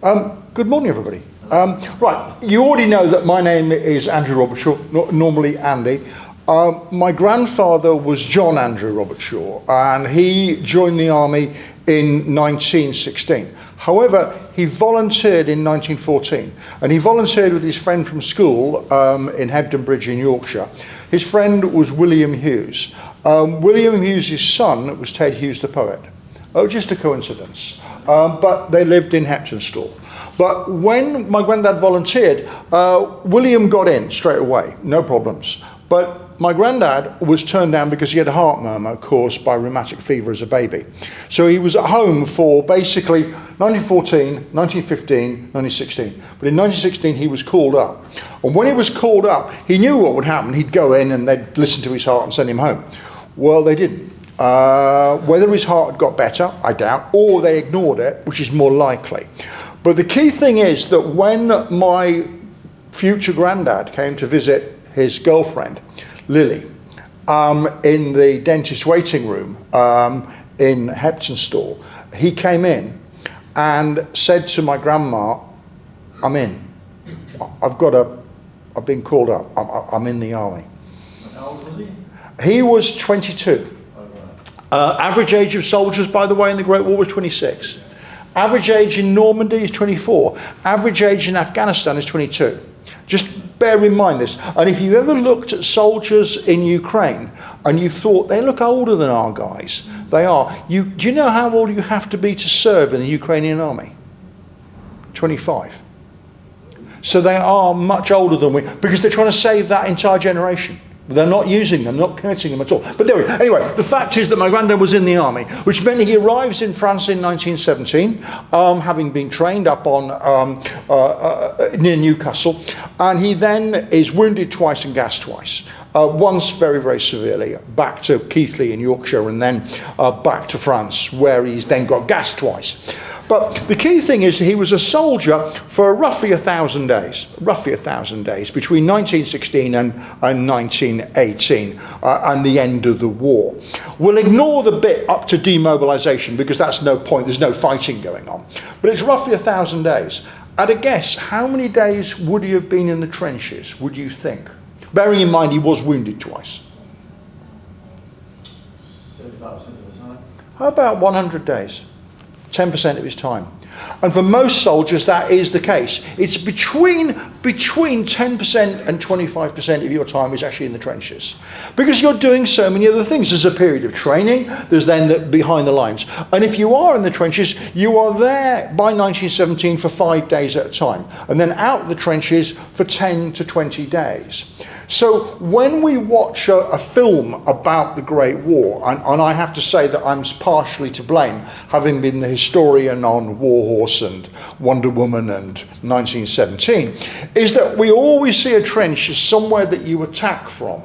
Good morning, everybody. Right, you already know that my name is Andrew Robertshaw, normally Andy. My grandfather was John Andrew Robertshaw, and he joined the army in 1916. However, he volunteered in 1914, and he volunteered with his friend from school in Hebden Bridge in Yorkshire. His friend was William Hughes. William Hughes' son was Ted Hughes, the poet. Oh, just a coincidence. But they lived in Heptonstall. But when my granddad volunteered, William got in straight away, no problems. But my granddad was turned down because he had a heart murmur caused by rheumatic fever as a baby. So he was at home for basically 1914, 1915, 1916. But in 1916 he was called up. And when he was called up, he knew what would happen. He'd go in and they'd listen to his heart and send him home. Well, they didn't. Whether his heart had got better, I doubt, or they ignored it, which is more likely. But the key thing is that when my future granddad came to visit his girlfriend, Lily, in the dentist waiting room in Heptonstall, he came in and said to my grandma, I'm in. I've been called up. I'm in the army. How old was he? He was 22. Average age of soldiers, by the way, in the Great War was 26. Average age in Normandy is 24. Average age in Afghanistan is 22. Just bear in mind this. And if you ever looked at soldiers in Ukraine and you thought they look older than our guys, they are. Do you know how old you have to be to serve in the Ukrainian army? 25. So they are much older than we, because they're trying to save that entire generation. They're not using them, not committing them at all. But there we go. Anyway, the fact is that my granddad was in the army, which meant he arrives in France in 1917, having been trained up on near Newcastle, and he then is wounded twice and gassed twice. Once very, very severely, back to Keighley in Yorkshire, and then back to France, where he's then got gassed twice. But the key thing is he was a soldier for roughly 1,000 days, between 1916 and 1918, and the end of the war. We'll ignore the bit up to demobilisation because that's no point, there's no fighting going on. But it's roughly 1,000 days. At a guess, how many days would he have been in the trenches, would you think? Bearing in mind he was wounded twice. 75% of the time. How about 100 days? 10% of his time. And for most soldiers that is the case. It's between 10% and 25% of your time is actually in the trenches, because you're doing so many other things. There's a period of training, there's then the behind the lines, and if you are in the trenches, you are there by 1917 for 5 days at a time, and then out of the trenches for 10 to 20 days. So when we watch a film about the Great War, and I have to say that I'm partially to blame, having been the historian on War Horse and Wonder Woman and 1917, is that we always see a trench as somewhere that you attack from.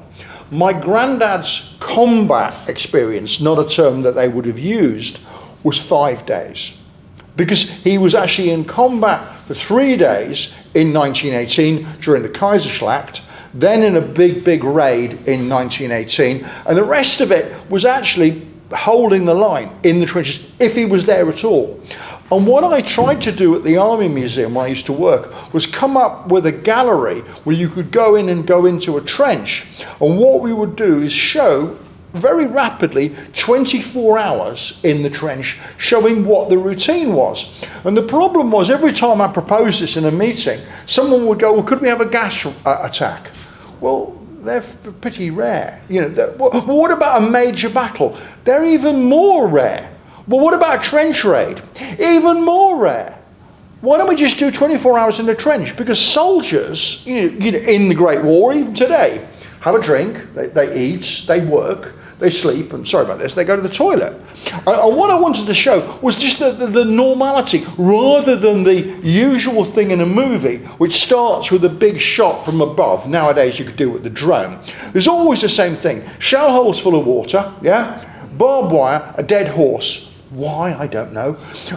My granddad's combat experience, not a term that they would have used, was 5 days. Because he was actually in combat for 3 days in 1918 during the Kaiserschlacht, then in a big raid in 1918, and the rest of it was actually holding the line in the trenches, if he was there at all. And what I tried to do at the Army Museum where I used to work was come up with a gallery where you could go in and go into a trench. And what we would do is show very rapidly 24 hours in the trench, showing what the routine was. And the problem was, every time I proposed this in a meeting, someone would go, well, could we have a gas attack? Well, they're pretty rare. You know, what about a major battle? They're even more rare. Well, what about a trench raid? Even more rare. Why don't we just do 24 hours in the trench? Because soldiers, you know, in the Great War, even today, have a drink, they eat, they work, they sleep, and sorry about this, they go to the toilet. And what I wanted to show was just the normality, rather than the usual thing in a movie, which starts with a big shot from above. Nowadays you could do it with the drone. There's always the same thing. Shell holes full of water, yeah? Barbed wire, a dead horse. Why? I don't know.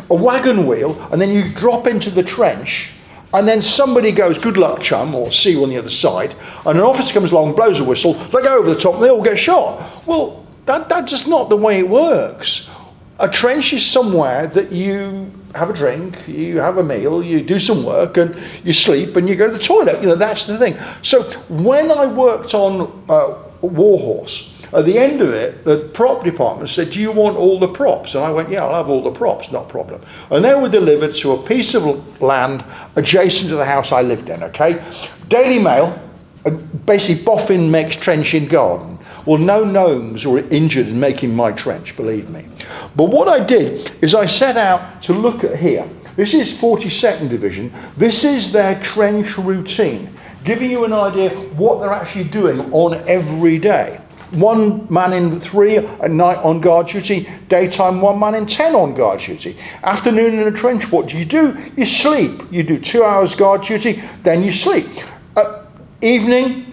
A wagon wheel, and then you drop into the trench, and then somebody goes, good luck, chum, or see you on the other side, and an officer comes along, blows a whistle, they go over the top, and they all get shot. Well, that's just not the way it works. A trench is somewhere that you have a drink, you have a meal, you do some work, and you sleep, and you go to the toilet. You know, that's the thing. So when I worked on Warhorse, at the end of it, the prop department said, do you want all the props? And I went, yeah, I'll have all the props, not a problem. And they were delivered to a piece of land adjacent to the house I lived in, okay? Daily Mail, basically Boffin makes trench in garden. Well, no gnomes were injured in making my trench, believe me. But what I did is I set out to look at here. This is 42nd Division. This is their trench routine, giving you an idea of what they're actually doing on every day. 1 man in 3 at night on guard duty, daytime 1 man in 10 on guard duty. Afternoon in a trench, what do? You sleep. You do 2 hours guard duty, then you sleep. Evening,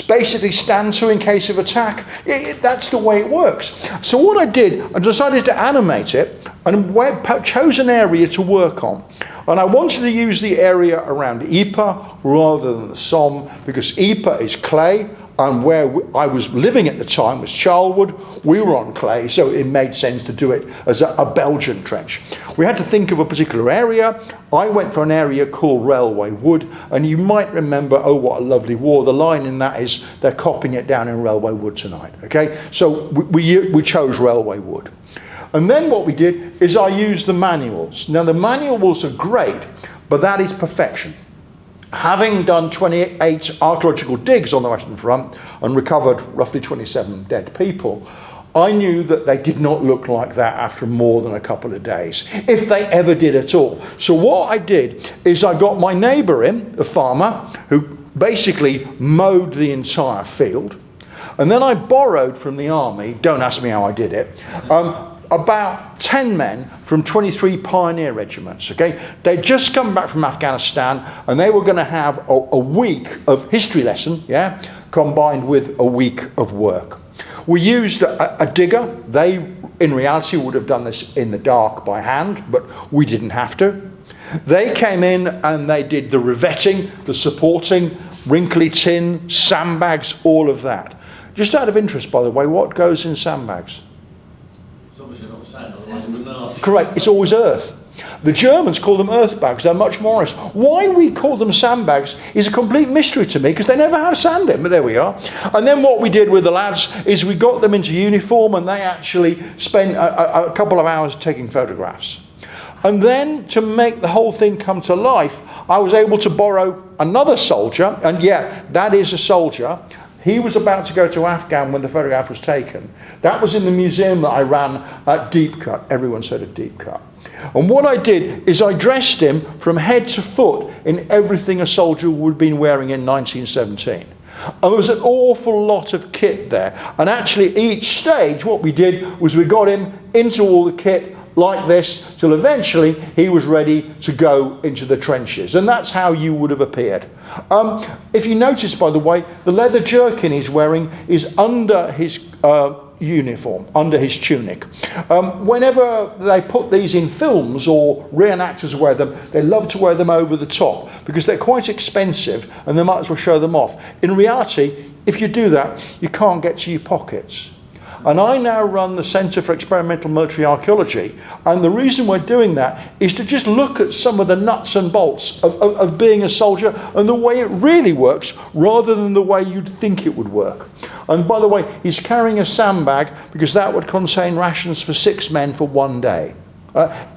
basically stand to in case of attack. That's the way it works. So what I did, I decided to animate it and chose an area to work on. And I wanted to use the area around Ypres rather than the Somme, because Ypres is clay, and where I was living at the time was Charlwood. We were on clay, so it made sense to do it as a Belgian trench. We had to think of a particular area. I went for an area called Railway Wood, and you might remember, oh, what a lovely war. The line in that is, they're copying it down in Railway Wood tonight, okay? So we chose Railway Wood. And then what we did is I used the manuals. Now, the manuals are great, but that is perfection. Having done 28 archaeological digs on the Western Front and recovered roughly 27 dead people, I knew that they did not look like that after more than a couple of days, if they ever did at all. So what I did is I got my neighbour in, a farmer, who basically mowed the entire field, and then I borrowed from the army, don't ask me how I did it, about 10 men from 23 pioneer regiments, okay? They'd just come back from Afghanistan, and they were going to have a week of history lesson, yeah, combined with a week of work. We used a digger. They, in reality, would have done this in the dark by hand, but we didn't have to. They came in and they did the revetting, the supporting, wrinkly tin, sandbags, all of that. Just out of interest, by the way, what goes in sandbags? It's obviously not sand, otherwise it wouldn't ask. Correct, it's always earth. The Germans call them earth bags, they're much more honest. Why we call them sandbags is a complete mystery to me, because they never have sand in, but there we are. And then what we did with the lads is we got them into uniform, and they actually spent a couple of hours taking photographs. And then, to make the whole thing come to life, I was able to borrow another soldier, and yeah, that is a soldier. He was about to go to Afghan when the photograph was taken. That was in the museum that I ran at Deep Cut. Everyone's heard of Deep Cut. And what I did is I dressed him from head to foot in everything a soldier would have been wearing in 1917. And there was an awful lot of kit there. And actually each stage what we did was we got him into all the kit like this, till eventually he was ready to go into the trenches. And that's how you would have appeared. If you notice, by the way, the leather jerkin he's wearing is under his uniform, under his tunic. Whenever they put these in films or reenactors wear them, they love to wear them over the top because they're quite expensive and they might as well show them off. In reality, if you do that, you can't get to your pockets. And I now run the Centre for Experimental Military Archaeology, and the reason we're doing that is to just look at some of the nuts and bolts of being a soldier and the way it really works, rather than the way you'd think it would work. And by the way, he's carrying a sandbag because that would contain rations for 6 men for 1 day.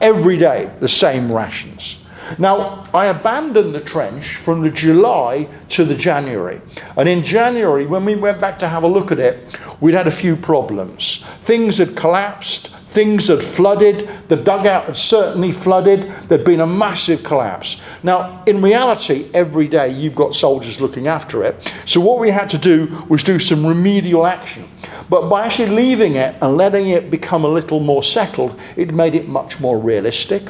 Every day, the same rations. Now, I abandoned the trench from the July to the January. And in January, when we went back to have a look at it, we'd had a few problems. Things had collapsed, things had flooded, the dugout had certainly flooded, there'd been a massive collapse. Now, in reality, every day you've got soldiers looking after it. So what we had to do was do some remedial action. But by actually leaving it and letting it become a little more settled, it made it much more realistic.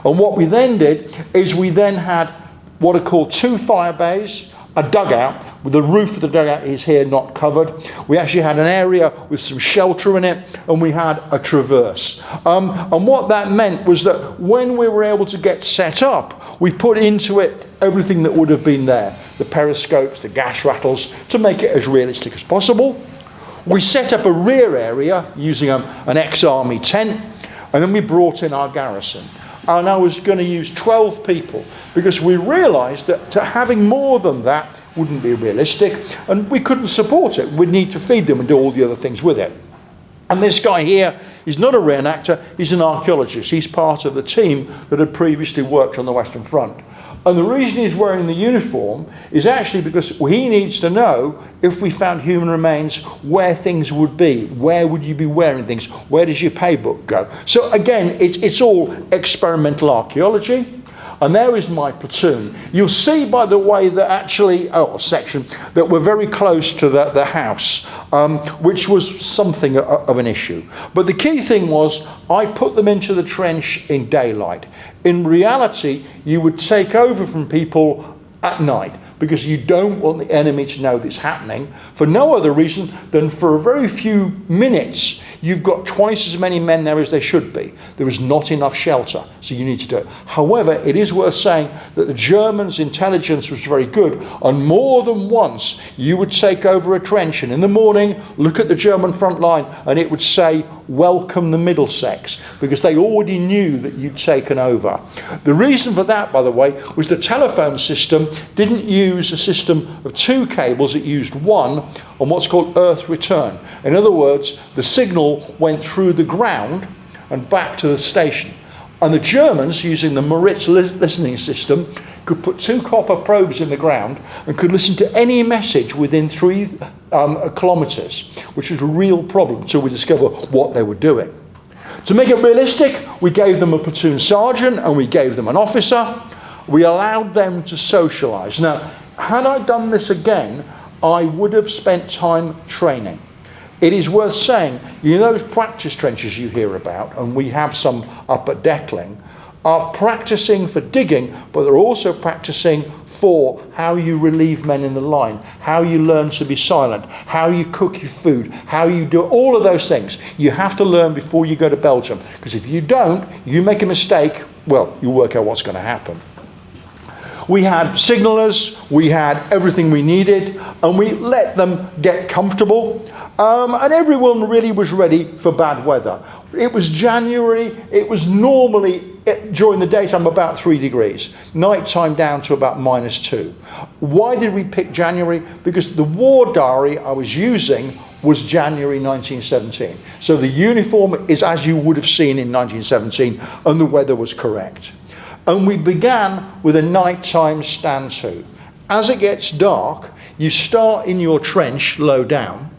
And what we then did is we then had what are called 2 fire bays, a dugout, with the roof of the dugout is here not covered. We actually had an area with some shelter in it, and we had a traverse. And what that meant was that when we were able to get set up, we put into it everything that would have been there. The periscopes, the gas rattles, to make it as realistic as possible. We set up a rear area using an ex-army tent, and then we brought in our garrison. and I was going to use 12 people because we realised that having more than that wouldn't be realistic, and we couldn't support it. We'd need to feed them and do all the other things with it. And this guy here is not a reenactor, he's an archaeologist. He's part of the team that had previously worked on the Western Front. And the reason he's wearing the uniform is actually because he needs to know, if we found human remains, where things would be. Where would you be wearing things? Where does your paybook go? So again, it's all experimental archaeology. And there is my platoon. You'll see, by the way, that actually, section, that we're very close to the house, which was something of an issue. But the key thing was, I put them into the trench in daylight. In reality, you would take over from people at night, because you don't want the enemy to know this happening, for no other reason than for a very few minutes you've got twice as many men there as there should be. There is not enough shelter, so you need to do it. However, it is worth saying that the Germans' intelligence was very good, and more than once you would take over a trench and in the morning look at the German front line and it would say, "Welcome the Middlesex," because they already knew that you'd taken over. The reason for that, by the way, was the telephone system didn't use a system of 2 cables, it used 1 on what's called earth return. In other words, the signal went through the ground and back to the station. And the Germans, using the Moritz listening system, could put 2 copper probes in the ground and could listen to any message within 3 kilometres, which was a real problem until we discovered what they were doing. To make it realistic, we gave them a platoon sergeant and we gave them an officer. We allowed them to socialise. Now, had I done this again, I would have spent time training. It is worth saying, you know, those practice trenches you hear about, and we have some up at Detling, are practicing for digging, but they're also practicing for how you relieve men in the line, how you learn to be silent, how you cook your food, how you do all of those things. You have to learn before you go to Belgium, because if you don't, you make a mistake, well, you work out what's going to happen. We had signallers, we had everything we needed, and we let them get comfortable. And everyone really was ready for bad weather. It was January, it was normally, during the daytime, about 3 degrees. Nighttime down to about -2. Why did we pick January? Because the war diary I was using was January 1917. So the uniform is as you would have seen in 1917, and the weather was correct. And we began with a nighttime stand to. As it gets dark, you start in your trench low down.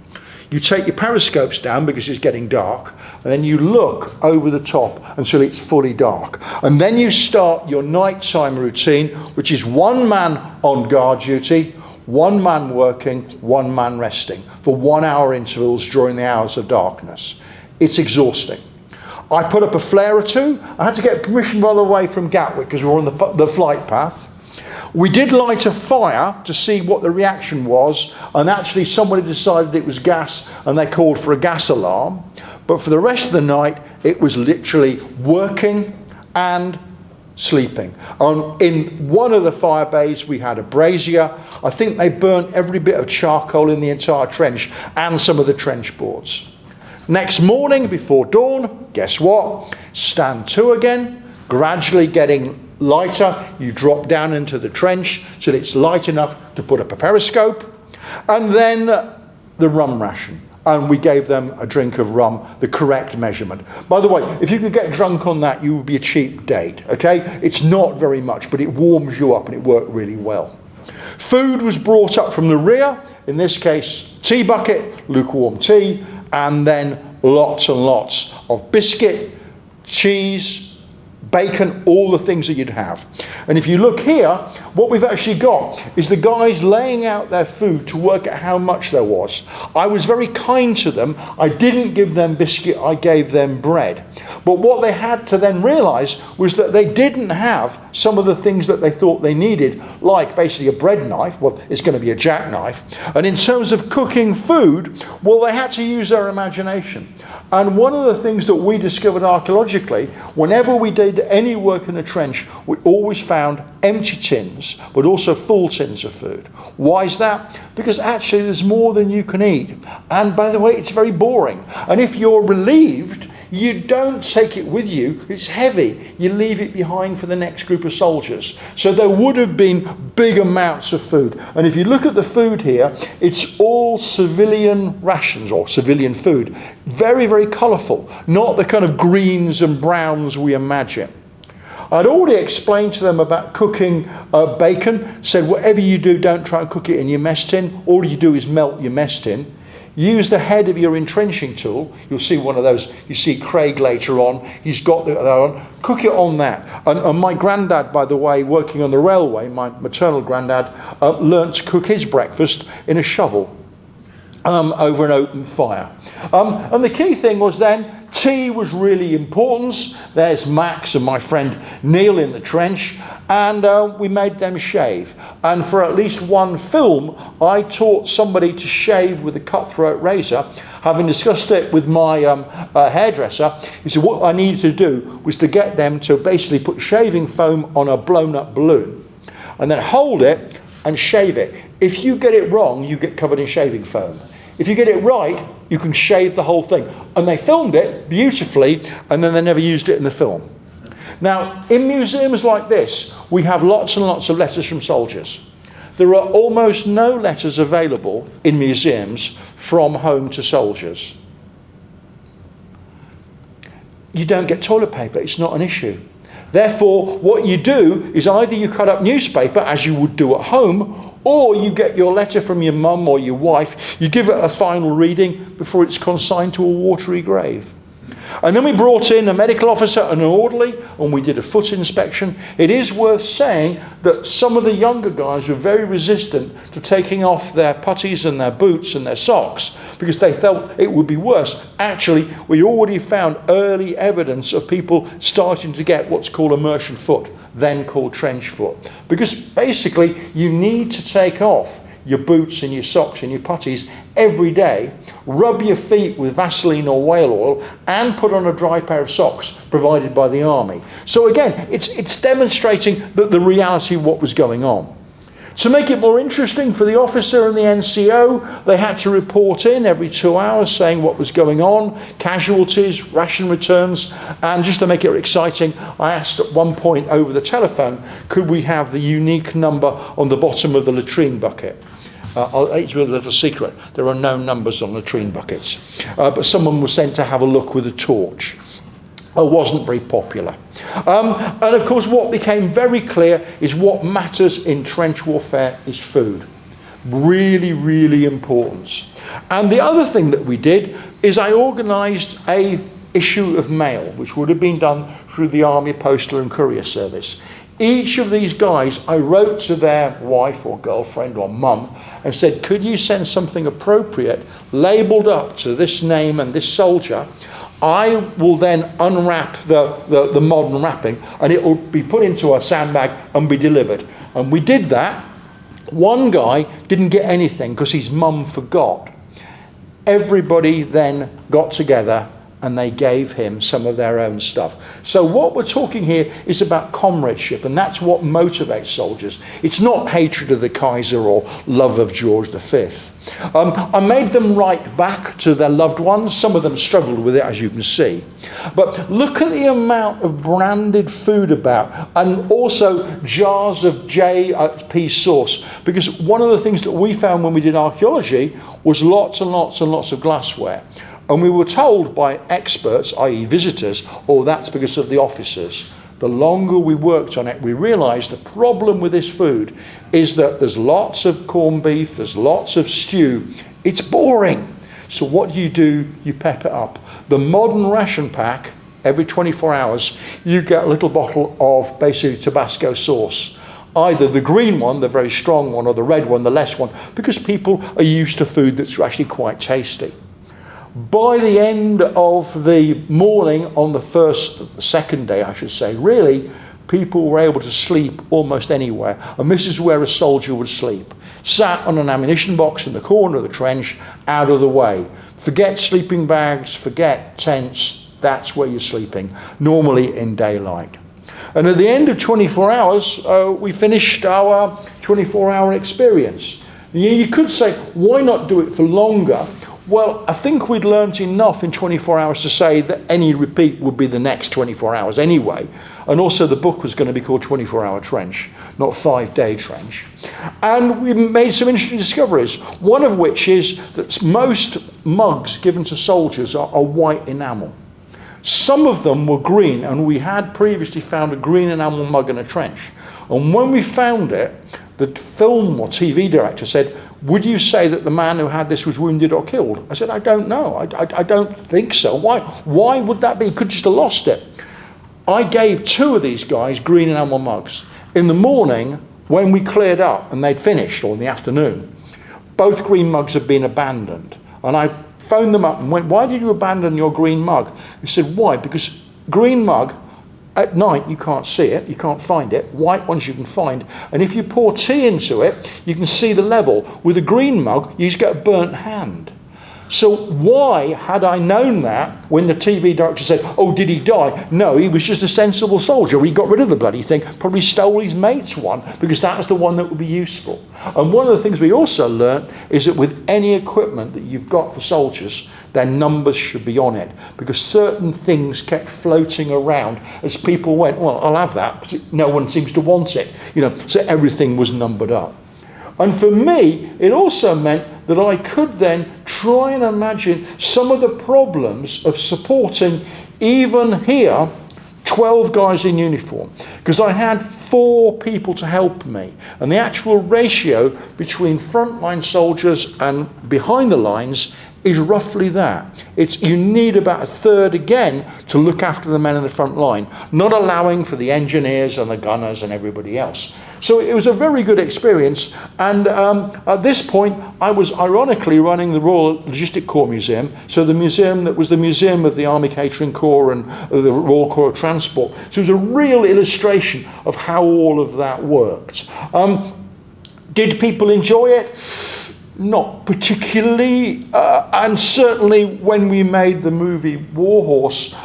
You take your periscopes down because it's getting dark, and then you look over the top until it's fully dark. And then you start your nighttime routine, which is 1 man on guard duty, 1 man working, 1 man resting, for 1 hour intervals during the hours of darkness. It's exhausting. I put up a flare or 2. I had to get permission, by the way, from Gatwick because we were on the flight path. We did light a fire to see what the reaction was, and actually somebody decided it was gas and they called for a gas alarm. But for the rest of the night, it was literally working and sleeping. In one of the fire bays, we had a brazier. I think they burnt every bit of charcoal in the entire trench and some of the trench boards. Next morning, before dawn, guess what? Stand to again, gradually getting lighter. You drop down into the trench so that it's light enough to put up a periscope. And then the rum ration. And we gave them a drink of rum, the correct measurement. By the way, if you could get drunk on that, you would be a cheap date, okay? It's not very much, but it warms you up and it worked really well. Food was brought up from the rear, in this case, tea bucket, lukewarm tea, and then lots and lots of biscuit, cheese, bacon, all the things that you'd have. And if you look here, what we've actually got is the guys laying out their food to work out how much there was. I was very kind to them. I didn't give them biscuit, I gave them bread. But what they had to then realise was that they didn't have some of the things that they thought they needed, like basically a bread knife. Well, it's going to be a jackknife. And in terms of cooking food, well, they had to use their imagination. And one of the things that we discovered archaeologically, whenever we did any work in a trench, we always found empty tins, but also full tins of food. Why is that? Because actually there's more than you can eat. And by the way, it's very boring. And if you're relieved, you don't take it with you. It's heavy. You leave it behind for the next group of soldiers. So there would have been big amounts of food. And if you look at the food here, it's all civilian rations or civilian food. Very, very colourful. Not the kind of greens and browns we imagine. I'd already explained to them about cooking bacon. Said whatever you do, don't try and cook it in your mess tin. All you do is melt your mess tin. Use the head of your entrenching tool. You'll see one of those. You see Craig later on. He's got that on. Cook it on that. And my granddad, by the way, working on the railway, my maternal granddad, learnt to cook his breakfast in a shovel over an open fire. And the key thing was then, tea was really important. There's Max and my friend Neil in the trench, and we made them shave. And for at least one film, I taught somebody to shave with a cutthroat razor. Having discussed it with my hairdresser, he said what I needed to do was to get them to basically put shaving foam on a blown up balloon and then hold it and shave it. If you get it wrong, you get covered in shaving foam. If you get it right, you can shave the whole thing. And they filmed it beautifully, and then they never used it in the film. Now, in museums like this, we have lots and lots of letters from soldiers. There are almost no letters available in museums from home to soldiers. You don't get toilet paper, it's not an issue. Therefore, what you do is either you cut up newspaper, as you would do at home, or you get your letter from your mum or your wife, you give it a final reading before it's consigned to a watery grave. And then we brought in a medical officer and an orderly, and we did a foot inspection. It is worth saying that some of the younger guys were very resistant to taking off their puttees and their boots and their socks because they felt it would be worse. Actually, we already found early evidence of people starting to get what's called immersion foot, then called trench foot. Because basically, you need to take off your boots and your socks and your puttees every day, rub your feet with Vaseline or whale oil, and put on a dry pair of socks provided by the army. So again, it's demonstrating that the reality of what was going on. To make it more interesting for the officer and the NCO, they had to report in every 2 hours saying what was going on, casualties, ration returns, and just to make it exciting, I asked at one point over the telephone, could we have the unique number on the bottom of the latrine bucket? It's a little secret. There are no numbers on latrine buckets. But someone was sent to have a look with a torch. It wasn't very popular. And of course, what became very clear is what matters in trench warfare is food. Really, really important. And the other thing that we did is I organised a issue of mail, which would have been done through the Army Postal and Courier Service. Each of these guys, I wrote to their wife or girlfriend or mum and said, could you send something appropriate, labelled up to this name and this soldier? I will then unwrap the modern wrapping and it will be put into a sandbag and be delivered. And we did that. One guy didn't get anything because his mum forgot. Everybody then got together and they gave him some of their own stuff. So what we're talking here is about comradeship, and that's what motivates soldiers. It's not hatred of the Kaiser or love of George V. I made them write back to their loved ones. Some of them struggled with it, as you can see. But look at the amount of branded food about, and also jars of JP sauce. Because one of the things that we found when we did archaeology was lots and lots and lots of glassware. And we were told by experts, i.e. visitors, oh, that's because of the officers. The longer we worked on it, we realised the problem with this food is that there's lots of corned beef, there's lots of stew. It's boring. So what do? You pep it up. The modern ration pack, every 24 hours, you get a little bottle of basically Tabasco sauce. Either the green one, the very strong one, or the red one, the less one, because people are used to food that's actually quite tasty. By the end of the morning on the second day, I should say, really, people were able to sleep almost anywhere. And this is where a soldier would sleep. Sat on an ammunition box in the corner of the trench, out of the way. Forget sleeping bags, forget tents, that's where you're sleeping, normally in daylight. And at the end of 24 hours, we finished our 24-hour experience. You could say, why not do it for longer? Well, I think we'd learnt enough in 24 hours to say that any repeat would be the next 24 hours anyway. And also the book was going to be called 24-Hour Trench, not 5-Day Trench. And we made some interesting discoveries, one of which is that most mugs given to soldiers are white enamel. Some of them were green, and we had previously found a green enamel mug in a trench. And when we found it, the film or TV director said, "Would you say that the man who had this was wounded or killed?" I said, "I don't know. I don't think so. Why would that be? He could just have lost it." I gave 2 of these guys green enamel mugs. In the morning, when we cleared up and they'd finished, or in the afternoon, both green mugs had been abandoned. And I phoned them up and went, "Why did you abandon your green mug?" He said, "Why? Because green mug, at night you can't see it, you can't find it. White ones you can find. And if you pour tea into it, you can see the level. With a green mug, you just get a burnt hand." So why had I known that when the TV director said, "Oh, did he die?" No, he was just a sensible soldier. He got rid of the bloody thing, probably stole his mate's one, because that was the one that would be useful. And one of the things we also learnt is that with any equipment that you've got for soldiers, their numbers should be on it, because certain things kept floating around as people went, "Well, I'll have that, because no one seems to want it." So everything was numbered up. And for me, it also meant that I could then try and imagine some of the problems of supporting, even here, 12 guys in uniform. Because I had 4 people to help me. And the actual ratio between frontline soldiers and behind the lines is roughly that. You need about a third again to look after the men in the front line, not allowing for the engineers and the gunners and everybody else. So it was a very good experience, and at this point I was ironically running the Royal Logistic Corps Museum, so the museum that was the museum of the Army Catering Corps and the Royal Corps of Transport. So it was a real illustration of how all of that worked. Did people enjoy it? Not particularly, and certainly when we made the movie Warhorse,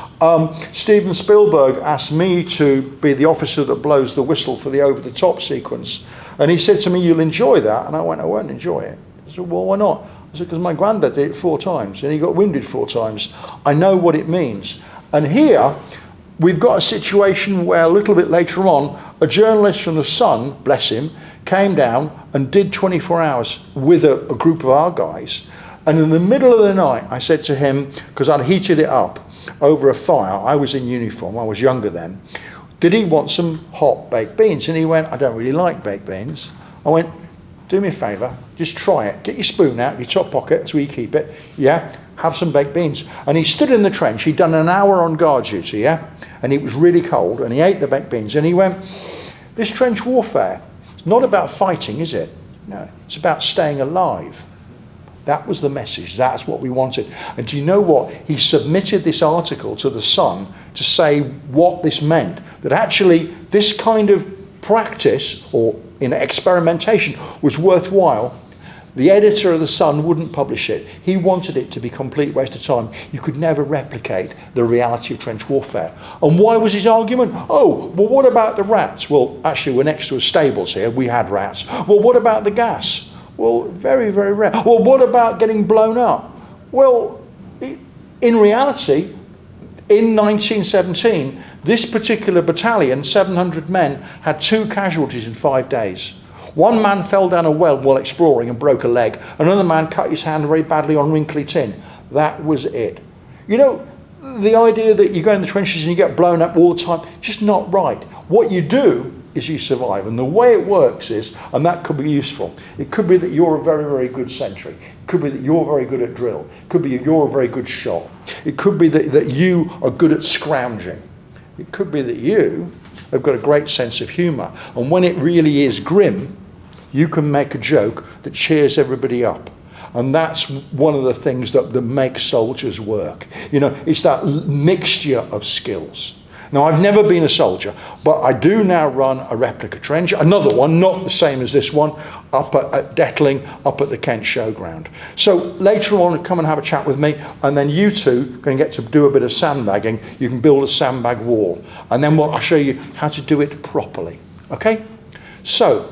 Steven Spielberg asked me to be the officer that blows the whistle for the over-the-top sequence, and he said to me, "You'll enjoy that," and I went, "I won't enjoy it." I said, "Well, why not?" I said, "Because my granddad did it 4 times, and he got wounded 4 times. I know what it means." And here, we've got a situation where a little bit later on, a journalist from The Sun, bless him, came down and did 24 hours with a group of our guys. And in the middle of the night, I said to him, because I'd heated it up over a fire, I was in uniform, I was younger then, did he want some hot baked beans? And he went, "I don't really like baked beans." I went, "Do me a favour, just try it. Get your spoon out, your top pocket, that's where you keep it. Yeah, have some baked beans." And he stood in the trench, he'd done an hour on guard duty, yeah? And it was really cold, and he ate the baked beans, and he went, "This trench warfare, it's not about fighting, is it? No, it's about staying alive." That was the message. That's what we wanted. And do you know what? He submitted this article to The Sun to say what this meant. That actually this kind of practice or experimentation was worthwhile. The editor of The Sun wouldn't publish it. He wanted it to be a complete waste of time. You could never replicate the reality of trench warfare. And why was his argument? "Oh, well, what about the rats?" Well, actually, we're next to a stables here. We had rats. "Well, what about the gas?" Well, very, very rare. "Well, what about getting blown up?" Well, in reality, in 1917, this particular battalion, 700 men, had 2 casualties in 5 days. One man fell down a well while exploring and broke a leg. Another man cut his hand very badly on wrinkly tin. That was it. The idea that you go in the trenches and you get blown up all the time, just not right. What you do is you survive. And the way it works is, and that could be useful, it could be that you're a very, very good sentry. It could be that you're very good at drill. It could be that you're a very good shot. It could be that you are good at scrounging. It could be that you have got a great sense of humour. And when it really is grim, you can make a joke that cheers everybody up. And that's one of the things that makes soldiers work. It's that mixture of skills. Now, I've never been a soldier, but I do now run a replica trench, another one, not the same as this one, up at Detling, up at the Kent Showground. So later on, come and have a chat with me, and then you two can get to do a bit of sandbagging. You can build a sandbag wall, and then I'll show you how to do it properly. Okay? So,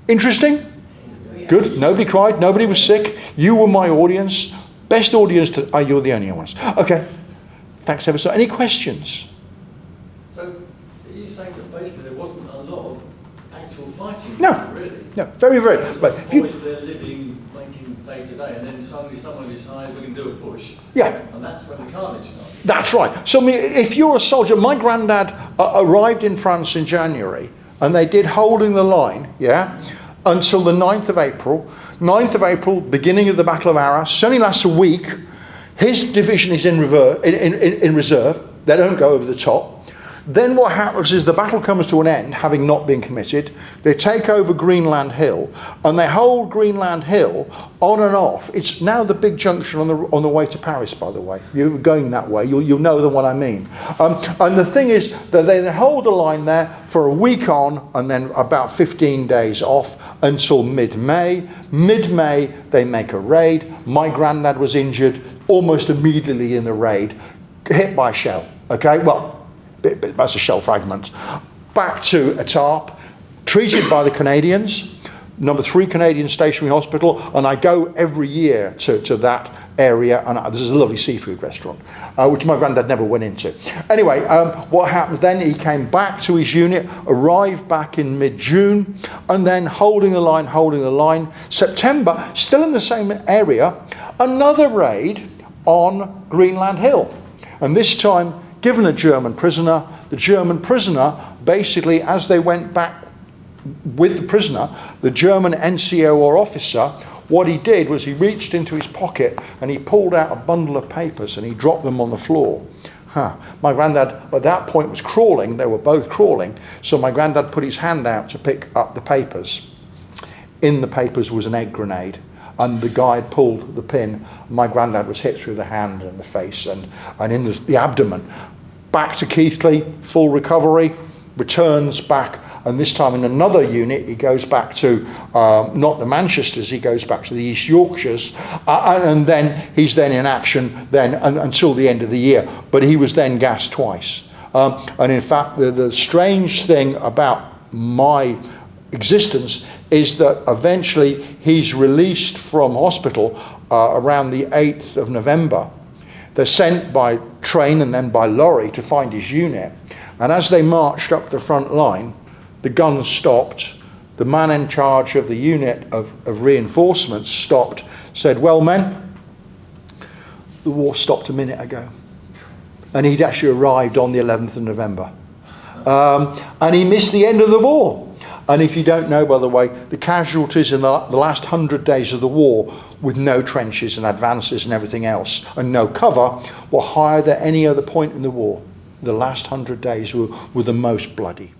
interesting? Good. Nobody cried. Nobody was sick. You were my audience. Best audience to... Oh, you're the only ones. Okay. Thanks ever so. Any questions? So, are you saying that basically there wasn't a lot of actual fighting? No. Really? No, very, very. It was But if you, always there living, making day to day, and then suddenly someone decides we can do a push. yeah, And that's when the carnage started. that's right. So I mean, if you're a soldier, my granddad arrived in France in January, and they did holding the line, yeah, until the 9th of April. 9th of April, beginning of the Battle of Arras. It only lasts a week. His division is in reserve. They don't go over the top. Then what happens is the battle comes to an end, having not been committed. They take over Greenland Hill, and they hold Greenland Hill on and off. It's now the big junction on the way to Paris, by the way. You're going that way, you'll know what I mean. And the thing is that they hold the line there for a week on, and then about 15 days off until mid-May. Mid-May, they make a raid. My granddad was injured almost immediately in the raid, hit by a shell. Okay, well, that's a shell fragment. Back to Ypres, treated by the Canadians, number 3 Canadian Stationary Hospital, and I go every year to that area, and there's a lovely seafood restaurant, which my granddad never went into. Anyway, what happened then, he came back to his unit, arrived back in mid-June, and then holding the line, September, still in the same area, another raid on Greenland Hill. And this time, given a German prisoner, the German prisoner, basically, as they went back with the prisoner, the German NCO or officer, what he did was he reached into his pocket and he pulled out a bundle of papers and he dropped them on the floor. My granddad, at that point, was crawling. They were both crawling. So my granddad put his hand out to pick up the papers. In the papers was an egg grenade. And the guy had pulled the pin. My granddad was hit through the hand and the face and in the abdomen. Back to Keighley, full recovery, returns back, and this time in another unit, he goes back to not the Manchesters, he goes back to the East Yorkshires, and then he's then in action then until the end of the year. But he was then gassed twice. And in fact, the strange thing about my existence is that eventually he's released from hospital around the 8th of November. They're sent by train and then by lorry to find his unit. And as they marched up the front line, the guns stopped. The man in charge of the unit of reinforcements stopped, said, "Well, men, the war stopped a minute ago." And he'd actually arrived on the 11th of November. And he missed the end of the war. And if you don't know, by the way, the casualties in the last 100 days of the war, with no trenches and advances and everything else, and no cover, were higher than any other point in the war. The last 100 days were the most bloody.